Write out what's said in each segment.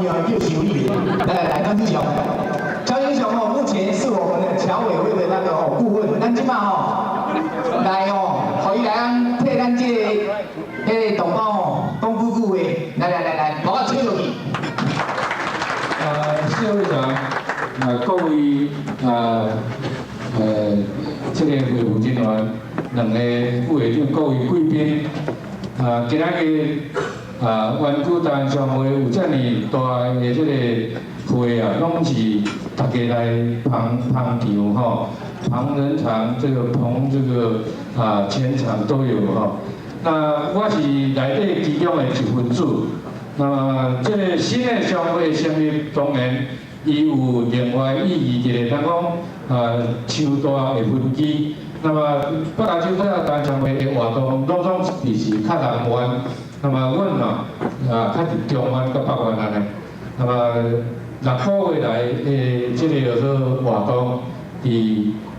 伊啊叫修理。来，张志雄，张英雄哦，目前是我们的侨委会的那个顾问，咱即马吼来哦，互伊来替咱这个同胞哦讲几句话，来，把我吹落去。谢会长，各位这个会务人员，两个副会长，各位贵宾，今仔日湾区台湾商会有遮尔大的这个会啊，拢是大家来捧场吼，捧人场这个捧这个全场都有吼。那我是内底其中的一份子。那么，这个新的商会成立，当然伊有另外意义一个，咱讲秋大的分期。那么北大洲台湾商会的活动，拢是较南湾。那么阮较伫中湾甲北湾安尼。那么6个月来这个叫做活动，伫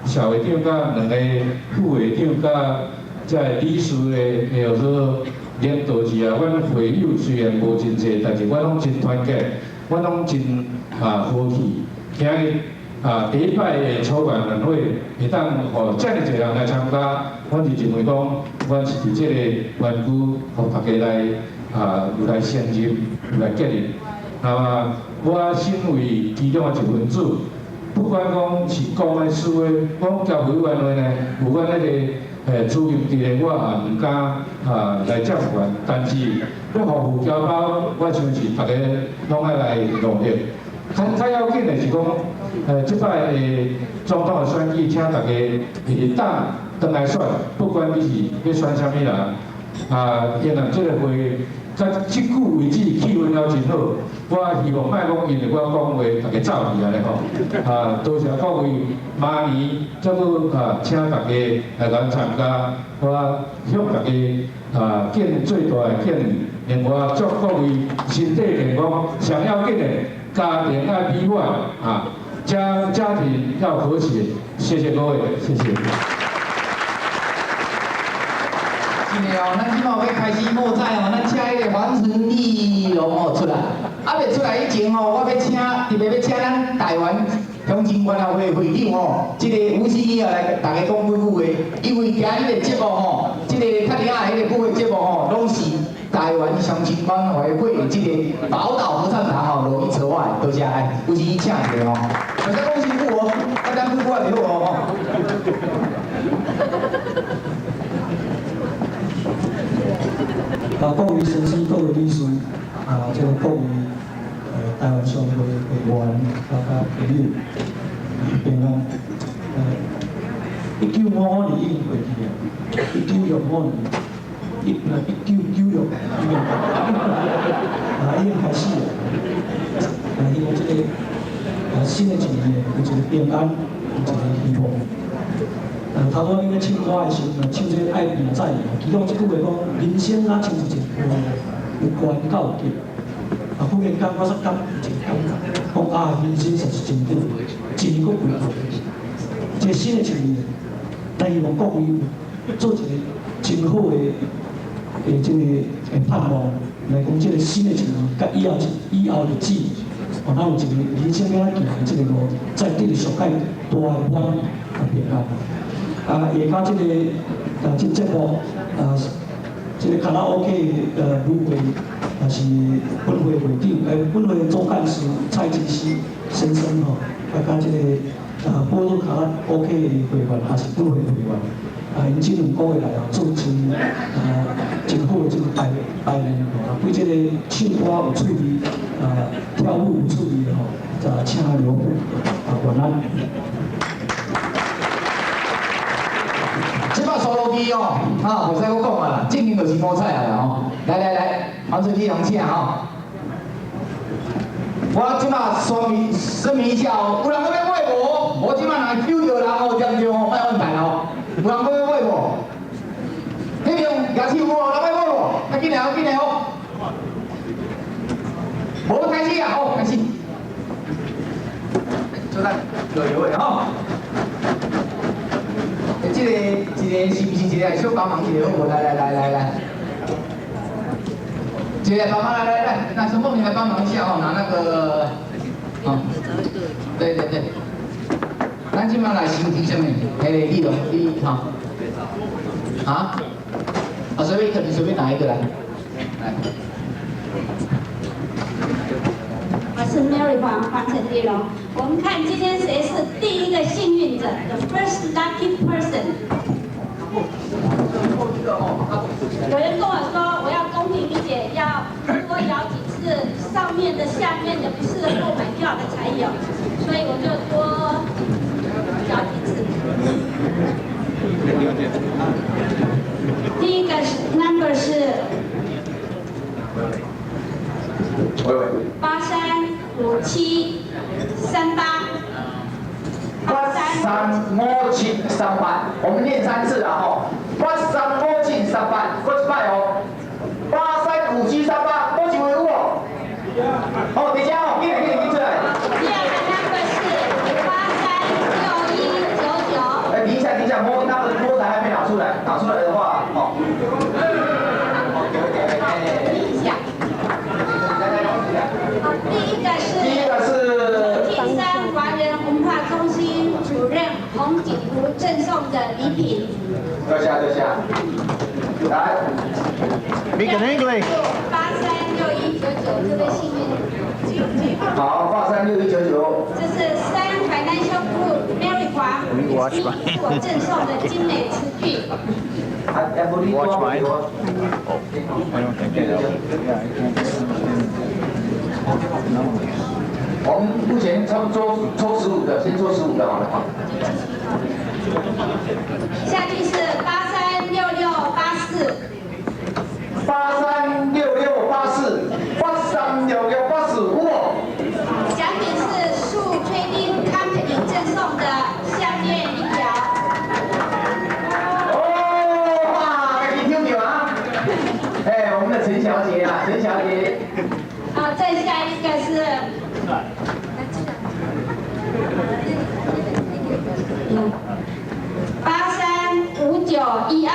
小会长甲两个副会长甲在理事的叫做。领导之下，阮会友虽然无真济，但是阮拢真团结，阮拢真和气。今日第一摆的筹办晚会，会当互遮尔侪人来参加，阮是认为讲，阮是伫即个湾区，互大家来有来承认，有来结认。那么我身为其中的一份子，不管讲是公的私的，讲交委员会呢，有阮那个。主任伫个我也毋敢来接管，但是要服务侨胞，我相信大家拢爱来努力。较要紧的是讲，即摆的总统的选举，请大家会当转来选，不管你是要选啥物人，因为这个会，到即句为止气氛了真好。我希望莫讲因为我讲话大家走去安尼吼，多谢各位，明年再搁请大家来咱参加，我向大家敬最大的敬意，另外祝各位身体健康，上要紧的家庭要美满家庭要和谐，谢谢各位，谢谢。是的哦，咱即马要开始摸彩哦，咱请迄个黄成立龙哦出来。未出来以前哦，我要请特别要请咱台湾乡亲管委会会长哦，这个吴思义啊来大家讲几句话，因为今日的节目吼，这个较厉害迄个部的节目吼，拢是台湾乡亲管委会的这个宝岛合唱团吼罗伊策划的，多谢吴思义请一个哦，大家讲辛苦哦，大家辛苦啊，就好哦。各位先生、各位理事，这个各位台湾商会会员、朋友、平安。1955年已经过去了，1965年，1996年已经开始了。希望这个新的一年有一个平安，有一个希望。头拄恁咧唱歌的时候，唱这个爱拼仔，其中一句话讲，人生哪亲像一个有关到极。忽然间我煞感有一个感觉，讲人生实是真短，一年搁过去。一个新的一年，咱希望各位做一个真好的这个盼望，来讲这个新的一年，甲以后日子，咱有一个人生要行的这个路，再继续上界大的欢平安。下加这个这节目这个卡拉 OK 的舞会，是本会会长本会总干事蔡金熙先生吼，加这个波多卡拉 OK 的会员，也是本会会员，因这2个月来做真好的这个排练吼，对这个唱歌有趣味，跳舞有趣味吼，请刘虎晚安。即摆收录机哦，袂使我讲啊啦，正经就是摸彩啊啦吼。来，黄春基同请吼。我即摆声明一下哦，有人要买无？我即摆若揪着人哦，严重哦，莫问题哦。有人要买无？迄边牙齿有无？人要买无？快紧来哦！无开始啊，好，开始。就咱留的吼。这个是不是一个小帮忙一个好无？来，姐来帮忙来，那陈凤你来帮忙一下哦，拿那个，哦，对，咱今晚来先听什么？嘿，你哈，啊，随便拿一个来，来。我是 Mary 黄成丽蓉。我们看今天谁是第一个幸运者 ，the first lucky person。有人跟我说，我要公平理解，要多摇几次，上面的、下面的不是购买票的才有，所以我就多摇几次。第一个number 是835738。835738，我们念3次啊吼，835738，过一摆哦，835738，多几位有哦？哦，等一下哦，给你出来。第二个 number 是836199。哎，等一下，摸台还没拿出来的话，哦。第一个是金山华人文化中心主任洪景福赠送的礼品。坐下，来。Speak in English。836199，这位幸运。好，836199。这是Sun Financial Group Mary 黄所赠送的精美瓷具。Watch mine. Oh, I don't think they know. Yeah, I can't. 我们目前差不多抽15个，先抽15个好了。下句是836684。836684，836684，哇！奖品是树 Trading Company 赠送的项链一条。哦，哇，赶紧听啊！哎，我们的陈小姐啊，陈小姐。好，再下一个是。835912。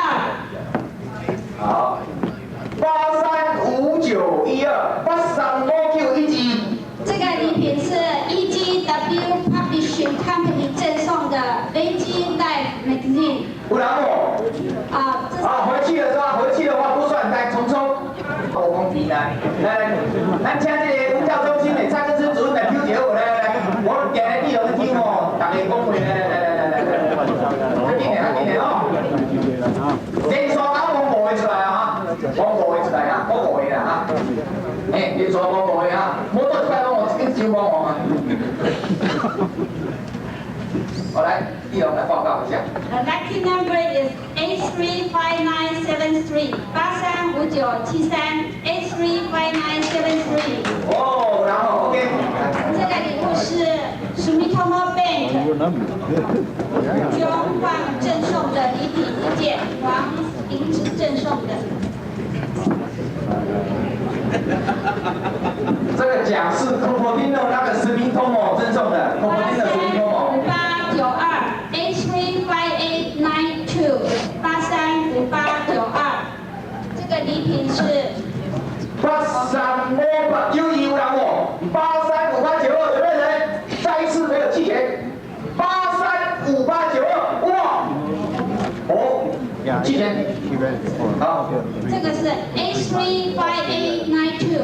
好，835912，835912。这个礼品是 EGW Publishing Company 赠送的 VG Life Magazine。有人哦。回去的话不算，来重抽。我公平来，咱请这个文教中心的蔡根生主任来抽一个，来，我定来地方听哦，大家讲话来，快点哦。连续讲我5个出来啊，我5个出来啊，我5个啦啊。哎，连续我5个啊，冇到这摆我跟招我啊。好，来，地方来报告一下。The lucky number is 835973 835973 835973。哦，然后 OK。这个礼物是 Sumitomo Bank 中方赠送的礼品一件，黄银子赠送的。这个奖是 Coconino 那个食品通哦赠送的 ，Coconino 食品通哦。835892 这个礼品是835892有人哦，835892有没有人？再一次没有弃权，835892哇！哦，弃权。好。这个是 835892。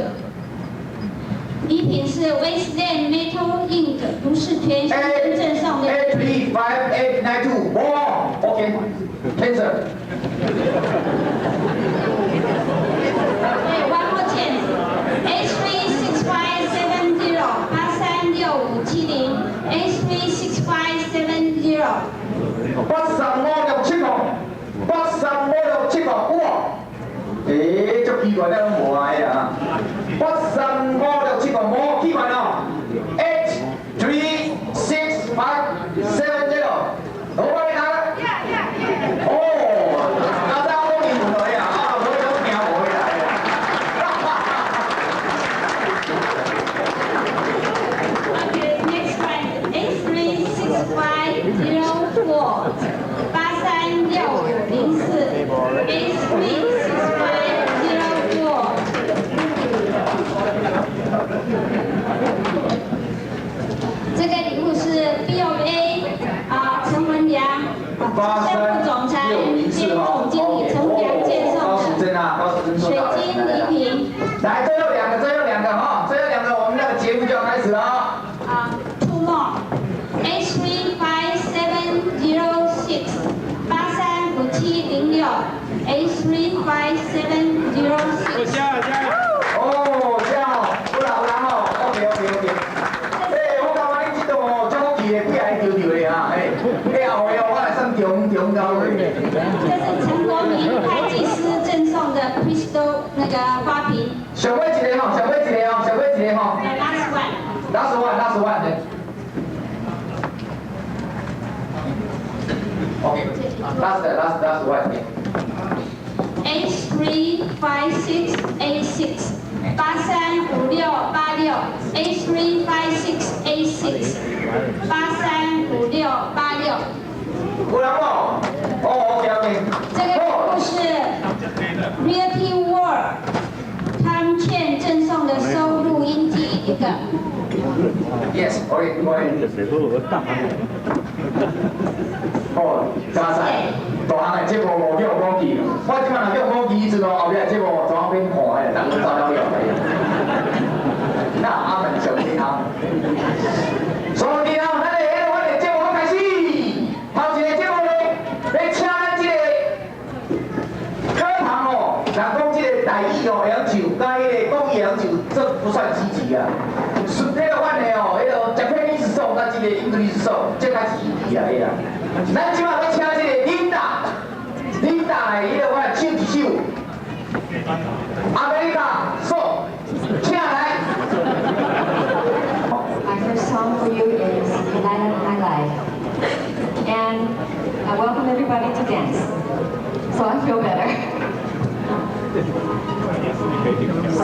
礼品是 Wasteland Metal Inc. 卢世全先生赠送的。835892，哇 ，OK，cancel。对 ，one more chance。836570 836570 836570。835670，835670，哇！诶，足奇怪，咱拢无爱啊！835670，无奇怪哦。836570，老板你拿。哦，刚才我念错了啊，我都听无回来了。Okay, next one. 836504 836504 836504 last one. Okay, last one. A356A6 835686 A356A6 835686。有人无？哦 ，OK。这个故事 Realty World 康倩赠送的收录音机一个。Yes， OK。哦，加晒，大项的节目无叫我记，我即摆若叫我记，阵哦后壁节目怎变看的，等我走了了来。那阿门上天堂。所以呢，咱的我的节目要开始，头一个节目咧，要请咱这个课堂哦，人讲这个台语哦会晓唱，甲迄个国语会晓唱，这不算积极啊。迄个款的哦，迄个 Japanese song 甲这个 English song， 这较积极啊，迄个。咱即摆要请这个Linda 来，迄个我来唱一首阿美利卡颂，请来。My first song for you is United High Life. And I welcome everybody to dance. So I feel better. So